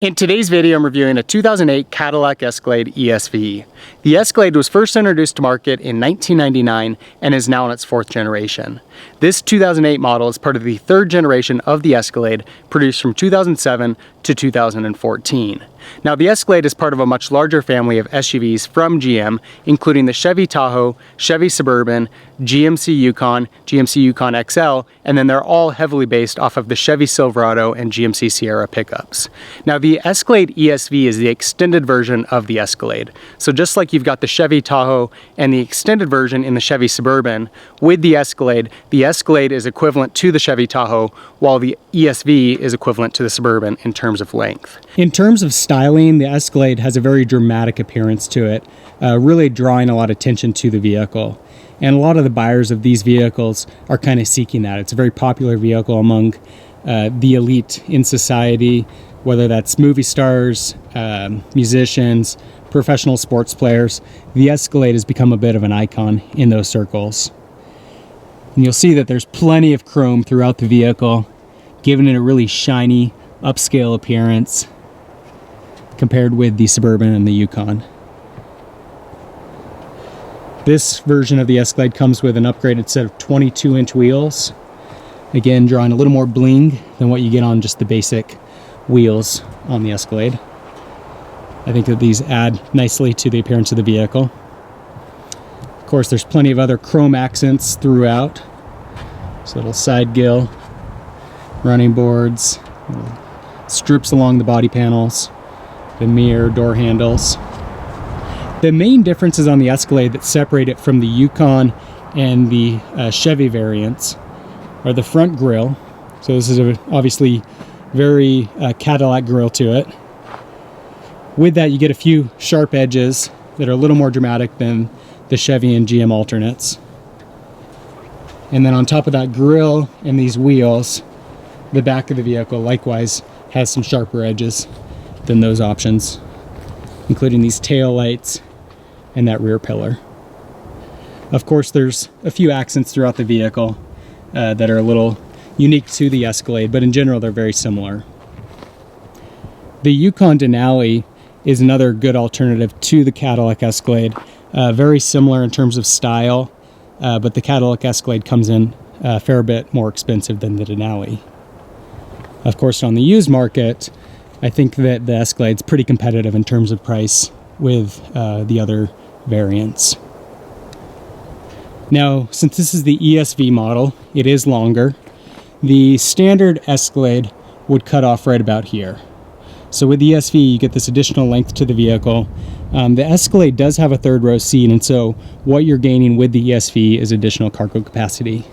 In today's video, I'm reviewing a 2008 Cadillac Escalade ESV. The Escalade was first introduced to market in 1999 and is now in its fourth generation. This 2008 model is part of the third generation of the Escalade, produced from 2007 to 2014. Now, the Escalade is part of a much larger family of SUVs from GM, including the Chevy Tahoe, Chevy Suburban, GMC Yukon, GMC Yukon XL, and then they're all heavily based off of the Chevy Silverado and GMC Sierra pickups. Now, the Escalade ESV is the extended version of the Escalade. So just like you've got the Chevy Tahoe and the extended version in the Chevy Suburban, with the Escalade is equivalent to the Chevy Tahoe, while the ESV is equivalent to the Suburban in terms of length. In terms of styling, the Escalade has a very dramatic appearance to it, really drawing a lot of attention to the vehicle. And a lot of the buyers of these vehicles are kind of seeking that. It's a very popular vehicle among the elite in society, whether that's movie stars, musicians, professional sports players. The Escalade has become a bit of an icon in those circles. And you'll see that there's plenty of chrome throughout the vehicle, giving it a really shiny, upscale appearance compared with the Suburban and the Yukon. This version of the Escalade comes with an upgraded set of 22-inch wheels. Again, drawing a little more bling than what you get on just the basic wheels on the Escalade. I think that these add nicely to the appearance of the vehicle. Of course, there's plenty of other chrome accents throughout. This little side gill, running boards, strips along the body panels, the mirror, door handles. The main differences on the Escalade that separate it from the Yukon and the Chevy variants are the front grille. So this is obviously very Cadillac grille to it. With that, you get a few sharp edges that are a little more dramatic than the Chevy and GM alternates. And then on top of that grille and these wheels, the back of the vehicle likewise has some sharper edges than those options, including these tail lights and that rear pillar. Of course, there's a few accents throughout the vehicle that are a little unique to the Escalade, but in general they're very similar. The Yukon Denali is another good alternative to the Cadillac Escalade. Very similar in terms of style, but the Cadillac Escalade comes in a fair bit more expensive than the Denali. Of course, on the used market, I think that the Escalade's pretty competitive in terms of price with the other variants. Now, since this is the ESV model, it is longer. The standard Escalade would cut off right about here. So with the ESV, you get this additional length to the vehicle. The Escalade does have a third row seat, and so what you're gaining with the ESV is additional cargo capacity.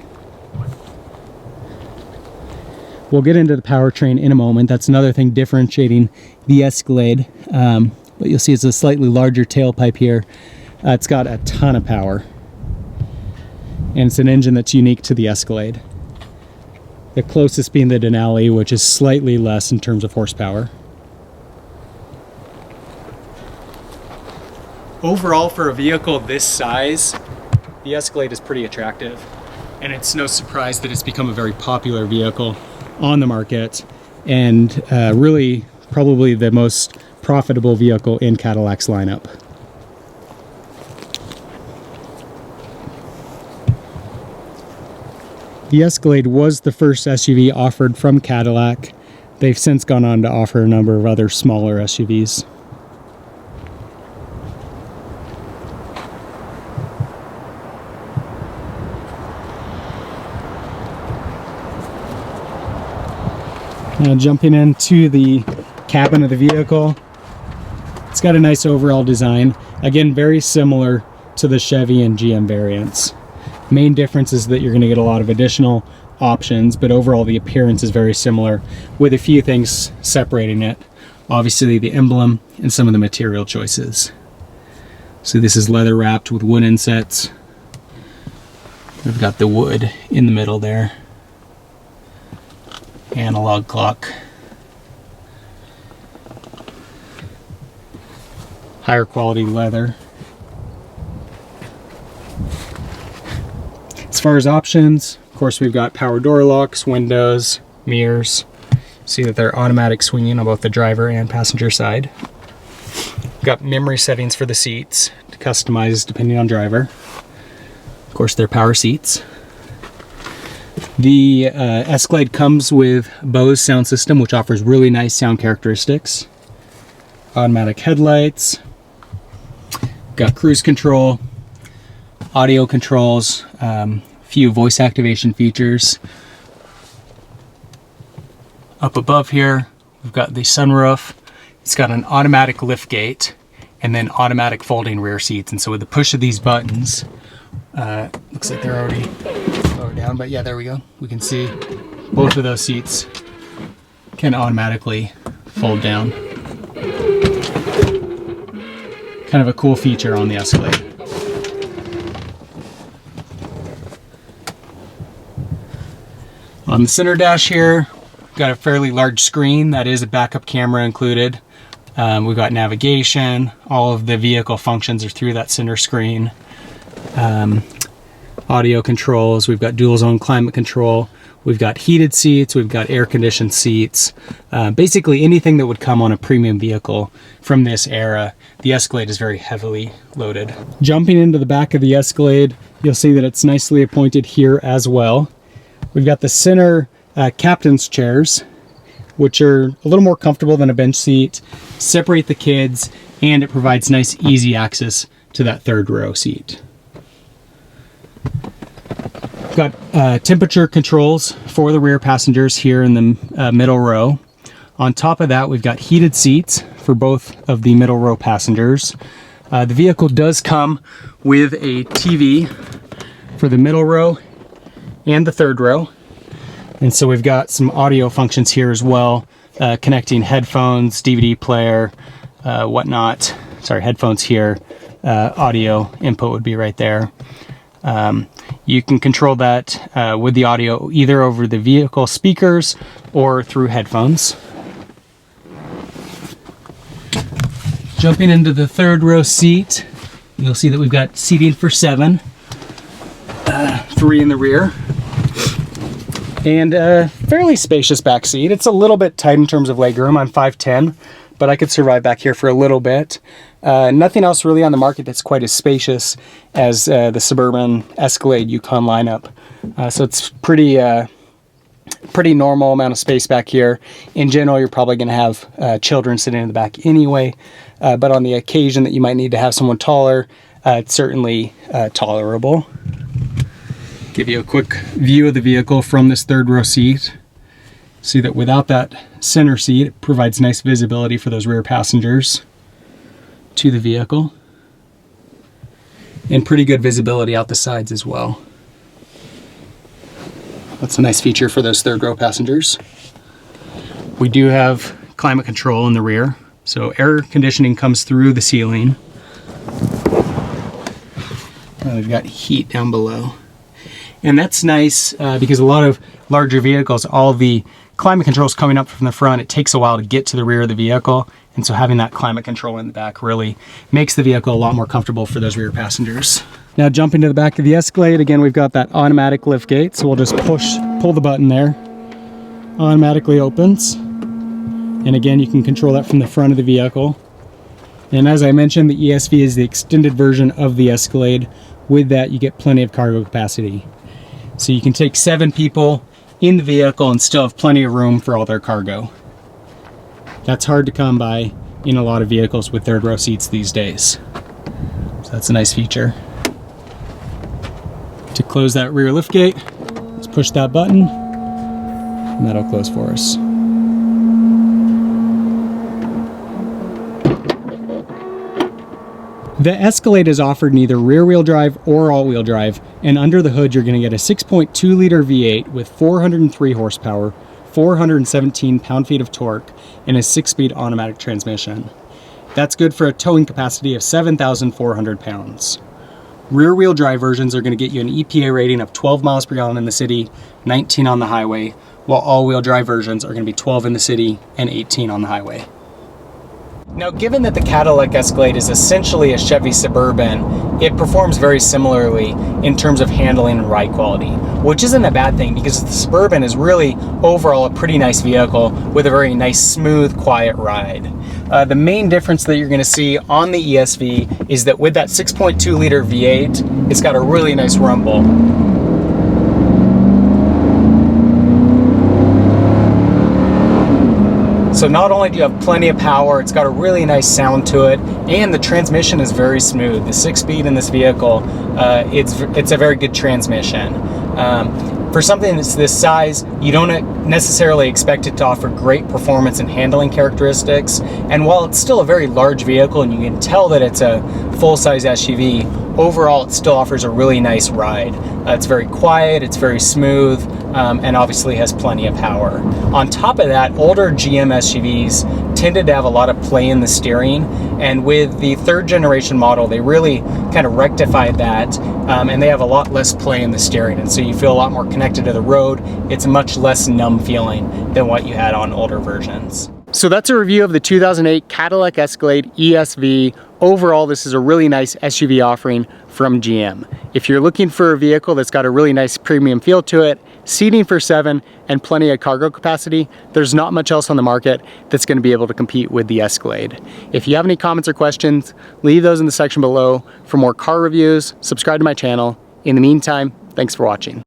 We'll get into the powertrain in a moment. That's another thing differentiating the Escalade. But you'll see it's a slightly larger tailpipe here. It's got a ton of power. And it's an engine that's unique to the Escalade. The closest being the Denali, which is slightly less in terms of horsepower. Overall, for a vehicle this size, the Escalade is pretty attractive. And it's no surprise that it's become a very popular vehicle on the market, and really probably the most profitable vehicle in Cadillac's lineup. The Escalade was the first SUV offered from Cadillac. They've since gone on to offer a number of other smaller SUVs. Now jumping into the cabin of the vehicle, it's got a nice overall design. Again, very similar to the Chevy and GM variants. Main difference is that you're going to get a lot of additional options, but overall the appearance is very similar, with a few things separating it. Obviously the emblem and some of the material choices. So this is leather wrapped with wood insets. We've got the wood in the middle there. Analog clock. Higher quality leather. As far as options, of course, we've got power door locks, windows, mirrors, See that they're automatic swinging on both the driver and passenger side. Got memory settings for the seats to customize depending on driver. Of course, they're power seats. The Escalade comes with Bose sound system, which offers really nice sound characteristics. Automatic headlights. Got cruise control, audio controls, few voice activation features. Up above here, we've got the sunroof. It's got an automatic lift gate and then automatic folding rear seats. And so with the push of these buttons, looks like they're already lowered down, but yeah, there we go. We can see both of those seats can automatically fold down. Kind of a cool feature on the Escalade. On the center dash here, got a fairly large screen. That is a backup camera included. We've got navigation. All of the vehicle functions are through that center screen. Audio controls. We've got dual zone climate control. We've got heated seats. We've got air conditioned seats. Basically anything that would come on a premium vehicle from this era. The Escalade is very heavily loaded. Jumping into the back of the Escalade, you'll see that it's nicely appointed here as well. We've got the center captain's chairs, which are a little more comfortable than a bench seat, separate the kids, and it provides nice easy access to that third row seat. We've got temperature controls for the rear passengers here in the middle row. On top of that, we've got heated seats for both of the middle row passengers. The vehicle does come with a TV for the middle row and the third row. And so we've got some audio functions here as well, connecting headphones, DVD player, whatnot. Sorry, headphones here. Audio input would be right there. You can control that with the audio either over the vehicle speakers or through headphones. Jumping into the third row seat, you'll see that we've got seating for 7, 3 in the rear. And a fairly spacious back seat. It's a little bit tight in terms of legroom. I'm 5'10", but I could survive back here for a little bit. Nothing else really on the market that's quite as spacious as the Suburban Escalade Yukon lineup. So it's pretty normal amount of space back here. In general, you're probably going to have children sitting in the back anyway. But on the occasion that you might need to have someone taller, it's certainly tolerable. Give you a quick view of the vehicle from this third row seat. See that without that center seat, it provides nice visibility for those rear passengers to the vehicle. And pretty good visibility out the sides as well. That's a nice feature for those third row passengers. We do have climate control in the rear. So air conditioning comes through the ceiling. And we've got heat down below. And that's nice because a lot of larger vehicles, all the climate control is coming up from the front. It takes a while to get to the rear of the vehicle. And so having that climate control in the back really makes the vehicle a lot more comfortable for those rear passengers. Now jumping to the back of the Escalade, again, we've got that automatic lift gate. So we'll just pull the button there. Automatically opens. And again, you can control that from the front of the vehicle. And as I mentioned, the ESV is the extended version of the Escalade. With that, you get plenty of cargo capacity. So you can take 7 people in the vehicle and still have plenty of room for all their cargo. That's hard to come by in a lot of vehicles with third row seats these days. So that's a nice feature. To close that rear lift gate, let's push that button and that'll close for us. The Escalade is offered neither rear-wheel drive or all-wheel drive, and under the hood you're going to get a 6.2-liter V8 with 403 horsepower, 417 pound-feet of torque, and a 6-speed automatic transmission. That's good for a towing capacity of 7,400 pounds. Rear-wheel drive versions are going to get you an EPA rating of 12 miles per gallon in the city, 19 on the highway, while all-wheel drive versions are going to be 12 in the city and 18 on the highway. Now, given that the Cadillac Escalade is essentially a Chevy Suburban, it performs very similarly in terms of handling and ride quality, which isn't a bad thing because the Suburban is really overall a pretty nice vehicle with a very nice, smooth, quiet ride. The main difference that you're going to see on the ESV is that with that 6.2 liter V8, it's got a really nice rumble. So not only do you have plenty of power, it's got a really nice sound to it, and the transmission is very smooth. The 6-speed in this vehicle, it's a very good transmission. For something that's this size, you don't necessarily expect it to offer great performance and handling characteristics. And while it's still a very large vehicle and you can tell that it's a full-size SUV, overall it still offers a really nice ride. It's very quiet, it's very smooth, and obviously has plenty of power. On top of that, older GM SUVs tended to have a lot of play in the steering, and with the 3rd generation model, they really kind of rectified that, and they have a lot less play in the steering, and so you feel a lot more connected to the road. It's a much less numb feeling than what you had on older versions. So that's a review of the 2008 Cadillac Escalade ESV. Overall, this is a really nice SUV offering from GM. If you're looking for a vehicle that's got a really nice premium feel to it, seating for 7, and plenty of cargo capacity, there's not much else on the market that's going to be able to compete with the Escalade. If you have any comments or questions, leave those in the section below. For more car reviews, subscribe to my channel. In the meantime, thanks for watching.